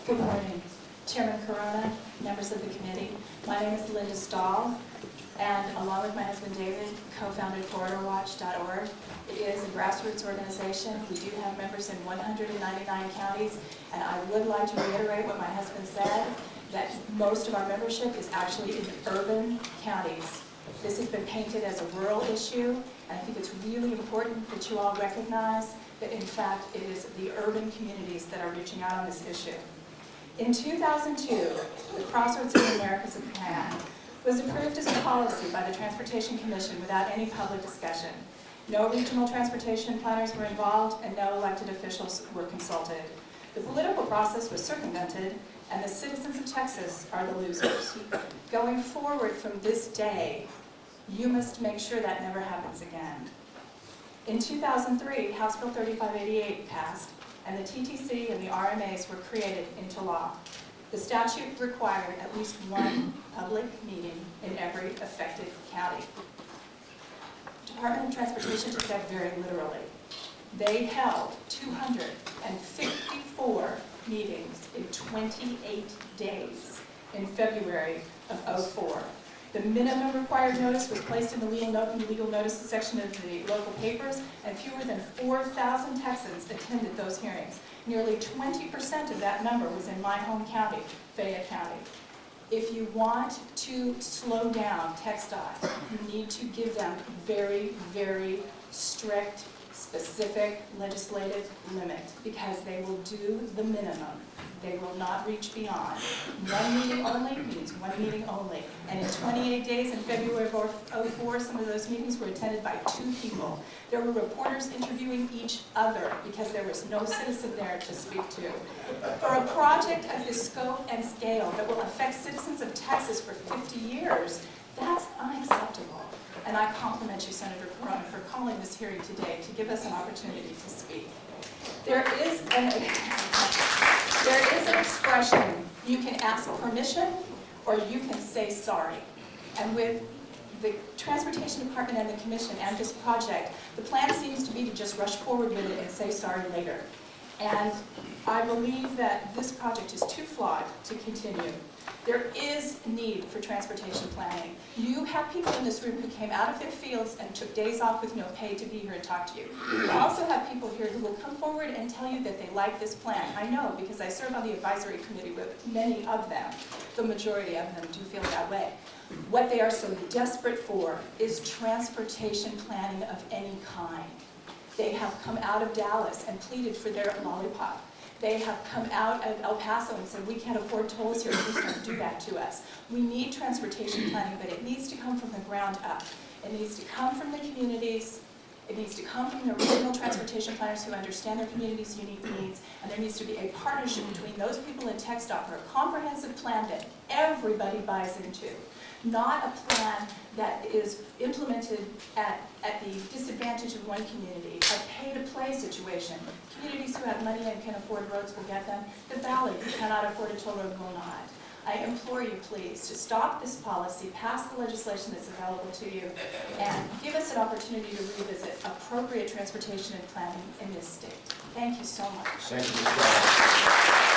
Good morning, Chairman Corona, members of the committee. My name is Linda Stahl, and along with my husband David, co-founded CorridorWatch.org. It is a grassroots organization. We do have members in 199 counties, and I would like to reiterate what my husband said, that most of our membership is actually in urban counties. This has been painted as a rural issue, and I think it's really important that you all recognize that, in fact, it is the urban communities that are reaching out on this issue. In 2002, the Crossroads of the Americas plan was approved as a policy by the Transportation Commission without any public discussion. No regional transportation planners were involved, and no elected officials were consulted. The political process was circumvented, and the citizens of Texas are the losers. Going forward from this day, you must make sure that never happens again. In 2003, House Bill 3588 passed, and the TTC and the RMAs were created into law. The statute required at least one public meeting in every affected county. The Department of Transportation took that very literally. They held 254 meetings in 28 days in February of '04. The minimum required notice was placed in the legal notice section of the local papers, and fewer than 4,000 Texans attended those hearings. Nearly 20% of that number was in my home county, Fayette County. If you want to slow down TxDOT, you need to give them very, very strict, specific legislative limit, because they will do the minimum. They will not reach beyond. One meeting only means one meeting only. And in 28 days in February of '04, some of those meetings were attended by 2 people. There were reporters interviewing each other because there was no citizen there to speak to. For a project of this scope and scale that will affect citizens of Texas for 50 years, that's unacceptable. And I compliment you, Senator Corona, for calling this hearing today to give us an opportunity to speak. There is an expression: you can ask permission or you can say sorry. And with the Transportation Department and the Commission and this project, the plan seems to be to just rush forward with it and say sorry later. And I believe that this project is too flawed to continue. There is need for transportation planning. You have people in this room who came out of their fields and took days off with no pay to be here and talk to you. You also have people here who will come forward and tell you that they like this plan. I know, because I serve on the advisory committee with many of them. The majority of them do feel that way. What they are so desperate for is transportation planning of any kind. They have come out of Dallas and pleaded for their lollipop. They have come out of El Paso and said, we can't afford tolls here, please don't do that to us. We need transportation planning, but it needs to come from the ground up. It needs to come from the communities. It needs to come from the regional transportation planners who understand their community's unique needs, and there needs to be a partnership between those people in TxDOT for a comprehensive plan that everybody buys into. Not a plan that is implemented at the disadvantage of one community, a pay-to-play situation. Communities who have money and can afford roads will get them. The Valley, who cannot afford a toll road, will not. I implore you, please, to stop this policy, pass the legislation that's available to you, and give us an opportunity to revisit appropriate transportation and planning in this state. Thank you so much. Thank you, Ms. Stahl.